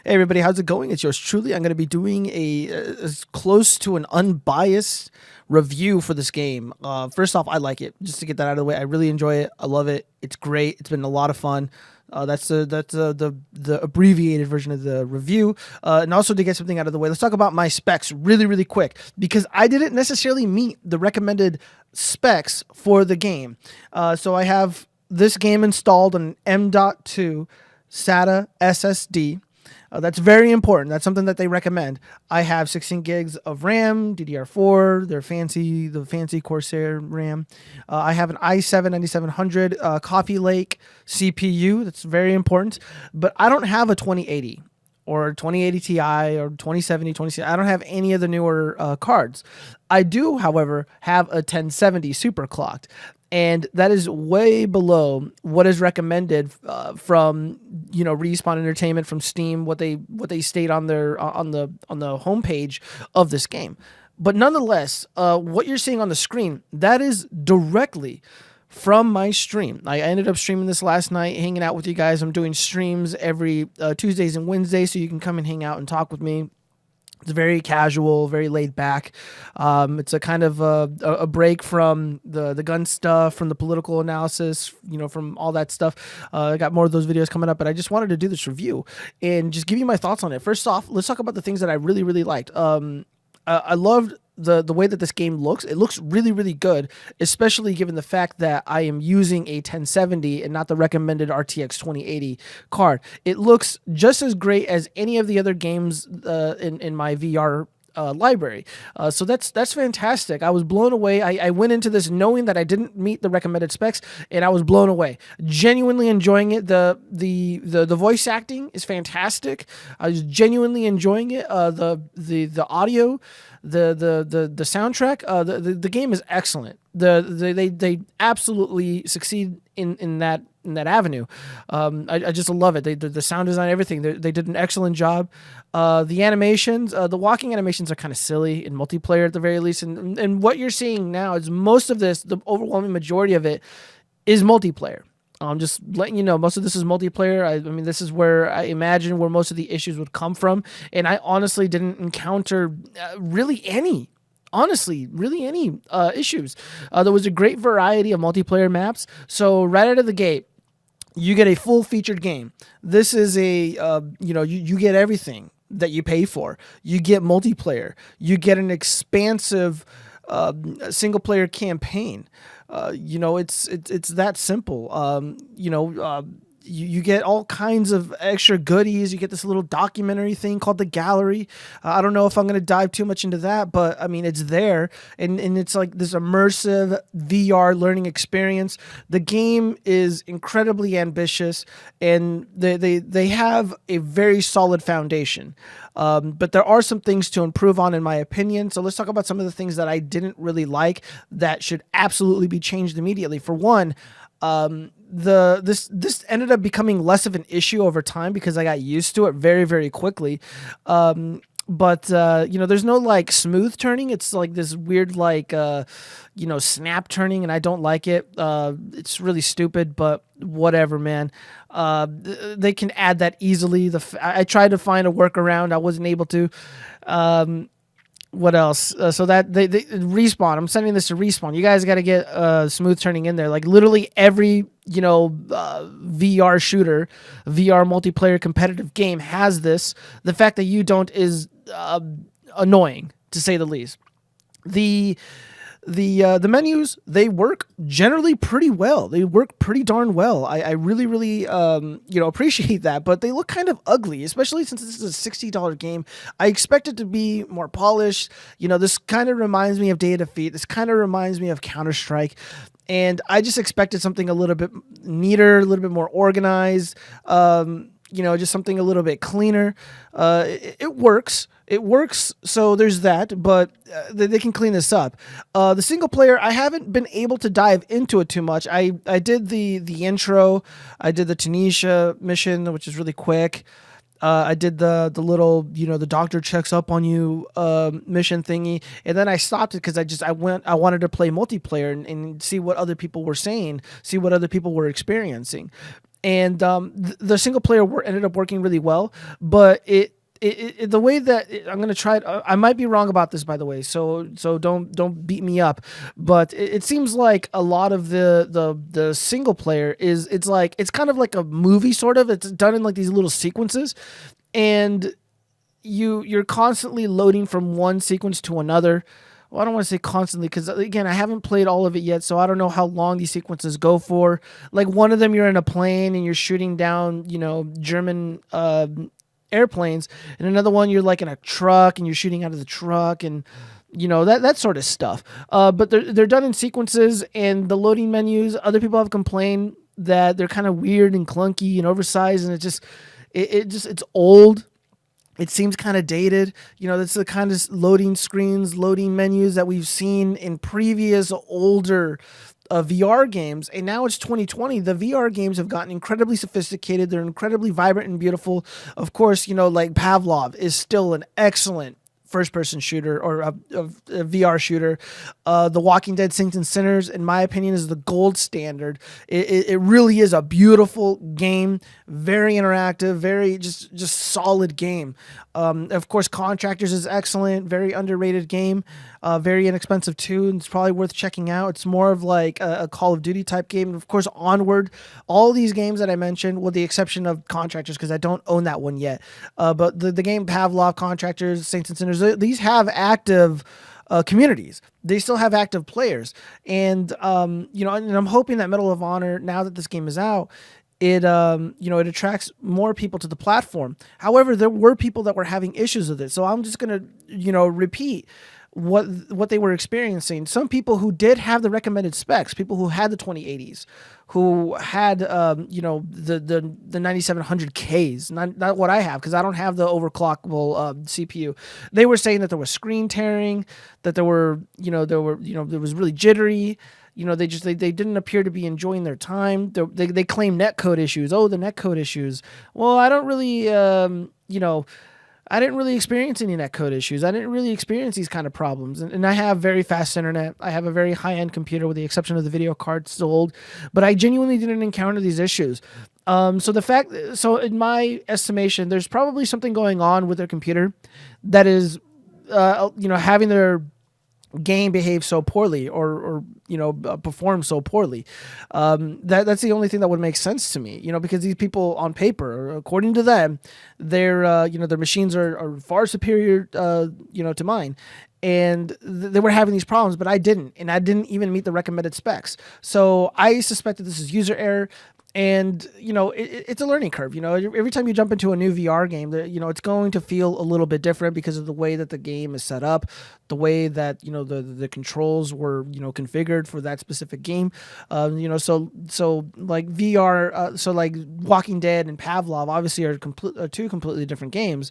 Hey everybody, how's it going? It's yours truly. I'm going to be doing as close to an unbiased review for this game. First off, I like it. Just to get that out of the way, I really enjoy it. I love it. It's great. It's been a lot of fun. That's the abbreviated version of the review. And also to get something out of the way, let's talk about my specs really quick because I didn't necessarily meet the recommended specs for the game. So I have this game installed on M.2 SATA SSD. That's very important. That's something that they recommend. I have 16 gigs of RAM, DDR4, the fancy Corsair RAM. I have an i7-9700 Coffee Lake CPU. That's very important. But I don't have a 2080 or 2080 Ti or 2070, 2060. I don't have any of the newer cards. I do, however, have a 1070 super clocked. And that is way below what is recommended from Respawn Entertainment, from Steam, what they state on their on the homepage of this game. But nonetheless, what you're seeing on the screen, that is directly from my stream. I ended up streaming this last night, hanging out with you guys. I'm doing streams every Tuesdays and Wednesdays, so you can come and hang out and talk with me. It's very casual, very laid back. It's a kind of a break from the gun stuff, from the political analysis, from all that stuff. I got more of those videos coming up, but I just wanted to do this review and just give you my thoughts on it. First off, let's talk about the things that I really liked. I loved the way that this game looks. It looks really good, especially given the fact that I am using a 1070 and not the recommended RTX 2080 card. It looks just as great as any of the other games in my VR library. So that's fantastic. I was blown away. I went into this knowing that I didn't meet the recommended specs, and I was blown away. Genuinely enjoying it. The voice acting is fantastic. I was genuinely enjoying it. The audio, the soundtrack, the game is excellent. They absolutely succeed in that avenue. I just love it. The sound design, everything. They did an excellent job. The animations, the walking animations are kind of silly in multiplayer at the very least. And what you're seeing now is most of this, the overwhelming majority of it, is multiplayer. I'm just letting you know, most of this is multiplayer. I mean, this is where I imagine where most of the issues would come from. And I honestly didn't encounter really any issues. There was a great variety of multiplayer maps. So right out of the gate, you get a full featured game. This is you get everything that you pay for. You get multiplayer. You get an expansive single player campaign. It's that simple. You get all kinds of extra goodies. You get this little documentary thing called the LBRY. I don't know if I'm going to dive too much into that, but I mean, it's there, and it's like this immersive VR learning experience. The game is incredibly ambitious, and they have a very solid foundation. But there are some things to improve on, in my opinion. So let's talk about some of the things that I didn't really like that should absolutely be changed immediately. For one, this ended up becoming less of an issue over time because I got used to it very quickly. But there's no like smooth turning. It's like this weird snap turning, and I don't like it. It's really stupid, but whatever, man. They can add that easily. I tried to find a workaround. I wasn't able to. What else? So that they Respawn. I'm sending this to Respawn. You guys got to get smooth turning in there. Like literally every VR shooter, VR multiplayer competitive game has this. The fact that you don't is annoying, to say the least. The menus, they work generally pretty well. They work pretty darn well. I really appreciate that, but they look kind of ugly, especially since this is a $60 game. I expect it to be more polished. This kind of reminds me of Day of Defeat. This kind of reminds me of Counter-Strike. And I just expected something a little bit neater, a little bit more organized, just something a little bit cleaner. It works. It works, so there's that, but they can clean this up. The single player, I haven't been able to dive into it too much. I did the intro. I did the Tunisia mission, which is really quick. I did the little, the doctor checks up on you mission thingy, and then I stopped it because I wanted to play multiplayer and see what other people were saying, see what other people were experiencing. and the single player ended up working really well, but the way that I'm gonna try it, I might be wrong about this, by the way. So don't beat me up, but it seems like a lot of the single player it's like it's kind of like a movie sort of. It's done in like these little sequences, and you're constantly loading from one sequence to another. Well, I don't want to say constantly because again, I haven't played all of it yet, so I don't know how long these sequences go for. Like one of them, you're in a plane and you're shooting down, German airplanes, and another one you're like in a truck and you're shooting out of the truck, and that sort of stuff. But they're done in sequences, and the loading menus. Other people have complained that they're kind of weird and clunky and oversized, and it's old. It seems kind of dated. That's the kind of loading screens, loading menus that we've seen in previous older VR games. And now it's 2020. The VR games have gotten incredibly sophisticated. They're incredibly vibrant and beautiful. Of course, like Pavlov is still an excellent first-person shooter or a VR shooter. The Walking Dead Saints and Sinners, in my opinion, is the gold standard. It really is a beautiful game, very interactive, very just solid game. Of course, Contractors is excellent, very underrated game, very inexpensive too, and it's probably worth checking out. It's more of like a Call of Duty type game. And of course, Onward, all these games that I mentioned, with the exception of Contractors, because I don't own that one yet. But the game Pavlov, Contractors, Saints and Sinners, these have active communities. They still have active players, and and I'm hoping that Medal of Honor, now that this game is out, it attracts more people to the platform. However, there were people that were having issues with it, so I'm just gonna repeat what they were experiencing. Some people who did have the recommended specs, people who had the 2080s, who had the 9700Ks, not what I have, because I don't have the overclockable CPU. They were saying that there was screen tearing, that there was really jittery. They didn't appear to be enjoying their time. They claim netcode issues. Oh, the netcode issues. Well, I don't really I didn't really experience any netcode issues. I didn't really experience these kind of problems. And I have very fast internet. I have a very high-end computer, with the exception of the video card, still old. But I genuinely didn't encounter these issues. So in my estimation, there's probably something going on with their computer that is, having their game behave so poorly, or perform so poorly. That's the only thing that would make sense to me, because these people on paper, according to them, their machines are far superior to mine, and they were having these problems, but I didn't even meet the recommended specs. So I suspect that this is user error. And it's a learning curve. Every time you jump into a new VR game, it's going to feel a little bit different because of the way that the game is set up, the way that the controls were configured for that specific game. So like VR, so like Walking Dead and Pavlov obviously are two completely different games,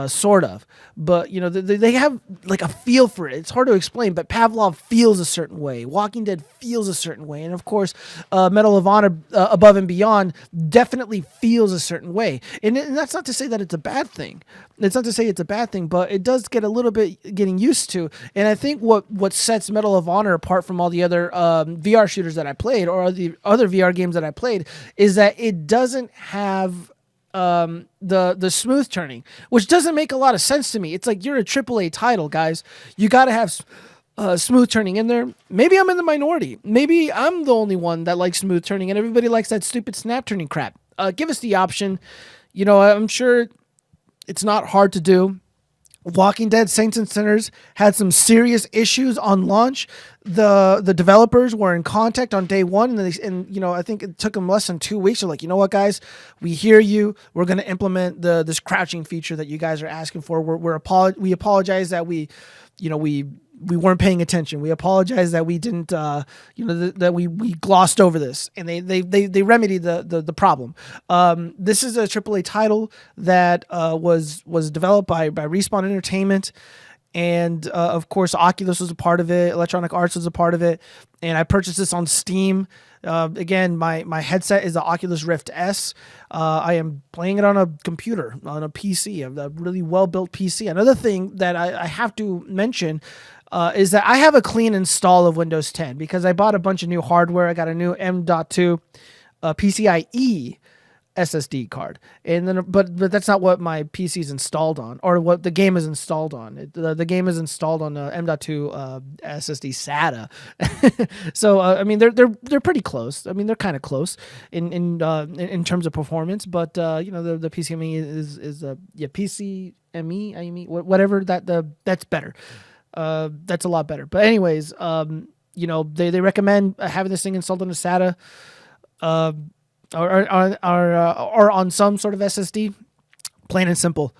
sort of. But they have like a feel for it. It's hard to explain, but Pavlov feels a certain way. Walking Dead feels a certain way, and of course, Medal of Honor, Above and Beyond, definitely feels a certain way. And that's not to say that it's a bad thing. It's not to say it's a bad thing, but it does get a little bit getting used to. And I think what sets Medal of Honor apart from all the other VR shooters that I played, or the other VR games that I played, is that it doesn't have the smooth turning, which doesn't make a lot of sense to me. It's like, you're a AAA title, guys. You got to have smooth turning in there. Maybe I'm in the minority. Maybe I'm the only one that likes smooth turning, and everybody likes that stupid snap turning crap. Give us the option. I'm sure it's not hard to do. Walking Dead Saints and Sinners had some serious issues on launch. The developers were in contact on day one, and I think it took them less than 2 weeks. They're like, you know what, guys, we hear you. We're going to implement this crouching feature that you guys are asking for. We apologize that we weren't paying attention. We apologize that we didn't, that we glossed over this, and they remedied the problem. This is a AAA title that was developed by Respawn Entertainment, and of course Oculus was a part of it. Electronic Arts was a part of it, and I purchased this on Steam. Again, my headset is the Oculus Rift S. I am playing it on a computer, on a PC, a really well-built PC. Another thing that I have to mention is that I have a clean install of Windows 10 because I bought a bunch of new hardware. I got a new M.2 PCIe SSD card, and then but that's not what my PC is installed on, or what the game is installed on. The game is installed on M.2 SSD SATA. So I mean they're pretty close. I mean they're kind of close in terms of performance, but the PCMe is PCMe I mean whatever that's better. That's a lot better. But anyways, they recommend having this thing installed on a SATA. Or on some sort of SSD, plain and simple.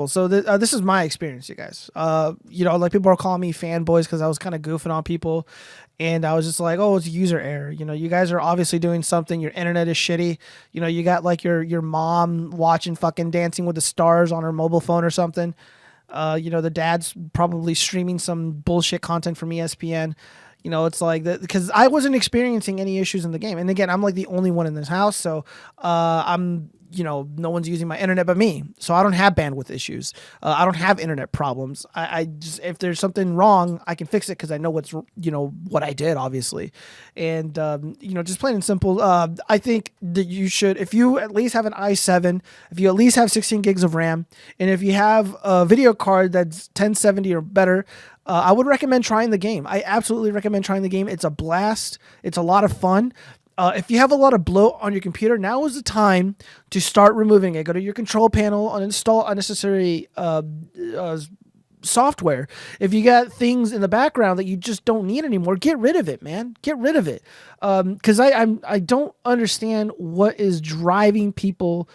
So this is my experience, you guys. Like people are calling me fanboys because I was kind of goofing on people, and I was just like, oh, it's user error. You guys are obviously doing something. Your internet is shitty. You got like your mom watching fucking Dancing with the Stars on her mobile phone or something. The dad's probably streaming some bullshit content from ESPN. It's like that because I wasn't experiencing any issues in the game. And again, I'm like the only one in this house. So I'm, no one's using my internet but me. So I don't have bandwidth issues. I don't have internet problems. I just, if there's something wrong, I can fix it because I know what I did, obviously. And, just plain and simple. I think that you should, if you at least have an i7, if you at least have 16 gigs of RAM, and if you have a video card that's 1070 or better, I would recommend trying the game. I absolutely recommend trying the game. It's a blast. It's a lot of fun. If you have a lot of bloat on your computer, now is the time to start removing it. Go to your control panel, uninstall unnecessary software. If you got things in the background that you just don't need anymore, get rid of it, man. Get rid of it. Because I don't understand what is driving people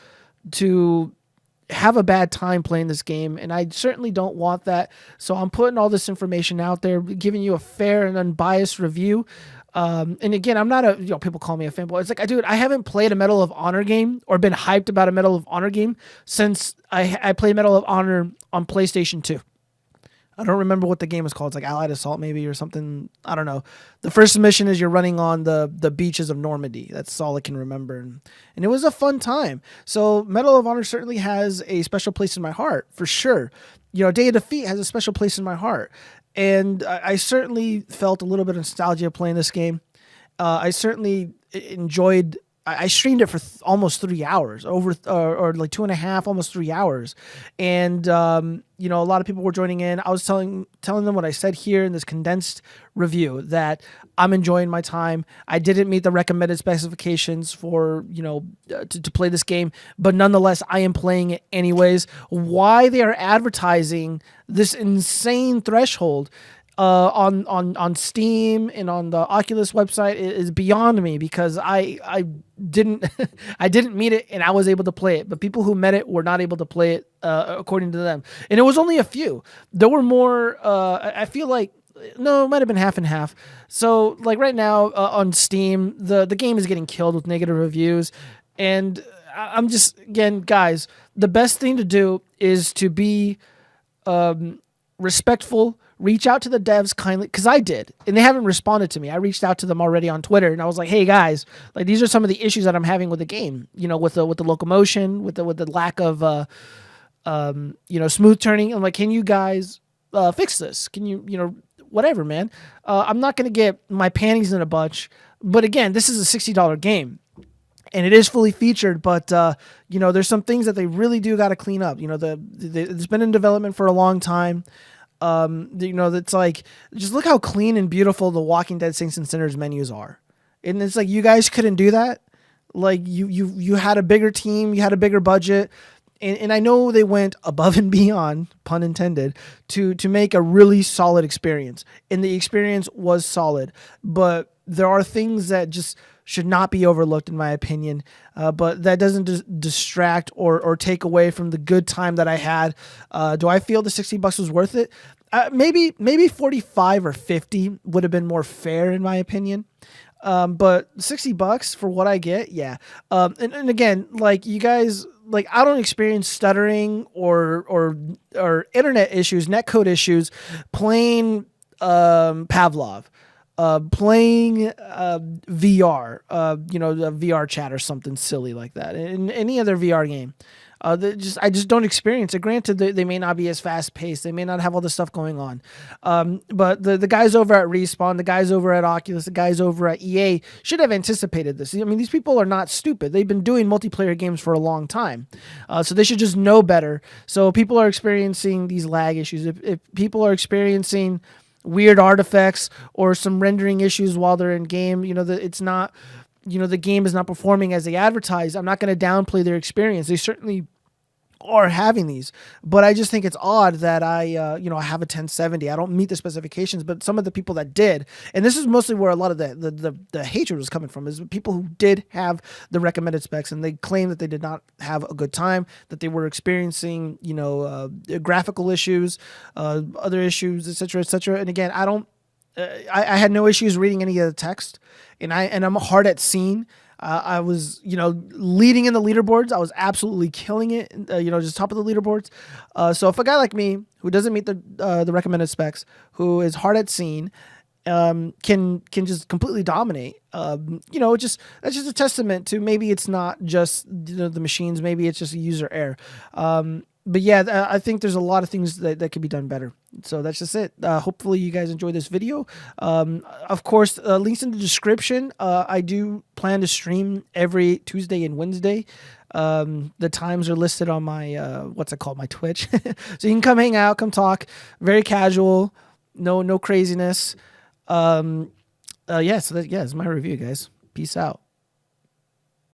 to have a bad time playing this game, and I certainly don't want that. So I'm putting all this information out there, giving you a fair and unbiased review. And again, I'm not people call me a fanboy. It's like, dude, I haven't played a Medal of Honor game or been hyped about a Medal of Honor game since I played Medal of Honor on PlayStation 2. I don't remember what the game was called. It's like Allied Assault maybe or something. I don't know. The first mission is you're running on the beaches of Normandy. That's all I can remember. And it was a fun time. So Medal of Honor certainly has a special place in my heart, for sure. Day of Defeat has a special place in my heart. And I certainly felt a little bit of nostalgia playing this game. I certainly enjoyed... I streamed it for almost 3 hours, or like 2.5, almost 3 hours. And, a lot of people were joining in. I was telling them what I said here in this condensed review, that I'm enjoying my time. I didn't meet the recommended specifications for, to play this game, but nonetheless, I am playing it anyways. Why they are advertising this insane threshold on Steam and on the Oculus website is beyond me, because I didn't I didn't meet it and I was able to play it, but people who met it were not able to play it according to them, and it was only a few. There were more. I feel like. No, it might have been half and half. So, like right now on Steam, the game is getting killed with negative reviews, and I'm just, again, guys, the best thing to do is to be respectful. Reach out to the devs kindly, because I did, and they haven't responded to me. I reached out to them already on Twitter, and I was like, "Hey guys, like these are some of the issues that I'm having with the game. With the locomotion, with the lack of smooth turning. I'm like, can you guys fix this? Can you whatever, man? I'm not gonna get my panties in a bunch, but again, this is a $60 game." And it is fully featured, but there's some things that they really do got to clean up. It's been in development for a long time. That's like, just look how clean and beautiful the Walking Dead Saints and Sinners menus are. And it's like, you guys couldn't do that. Like you had a bigger team, you had a bigger budget. And I know they went above and beyond, pun intended, to make a really solid experience. And the experience was solid, but there are things that just should not be overlooked, in my opinion. But that doesn't distract or take away from the good time that I had. Do I feel the $60 was worth it? Maybe 45 or 50 would have been more fair, in my opinion. But $60 for what I get, yeah. And again, like, you guys, like, I don't experience stuttering or internet issues, netcode issues playing Pavlov. Playing VR, the VR chat or something silly like that, in any other VR game. I just don't experience it. Granted, they may not be as fast paced. They may not have all this stuff going on. But the guys over at Respawn, the guys over at Oculus, the guys over at EA should have anticipated this. I mean, these people are not stupid. They've been doing multiplayer games for a long time. So they should just know better. So people are experiencing these lag issues. If people are experiencing weird artifacts or some rendering issues while they're in game, it's not, the game is not performing as they advertise. I'm not going to downplay their experience. They certainly are having these, but I just think it's odd that I have a 1070. I don't meet the specifications, but some of the people that did, and this is mostly where a lot of the hatred was coming from, is people who did have the recommended specs, and they claim that they did not have a good time, that they were experiencing, graphical issues, other issues, etc., etc. And again, I had no issues reading any of the text, and I'm hard at seeing. I was, leading in the leaderboards. I was absolutely killing it, just top of the leaderboards. So if a guy like me, who doesn't meet the recommended specs, who is hard at seeing, can just completely dominate, that's just a testament to maybe it's not just the machines, maybe it's just a user error. But yeah, I think there's a lot of things that could be done better. So that's just it. Hopefully you guys enjoy this video. Of course, links in the description. I do plan to stream every Tuesday and Wednesday. The times are listed on my, my Twitch. So you can come hang out, come talk. Very casual. No craziness. So it's my review, guys. Peace out.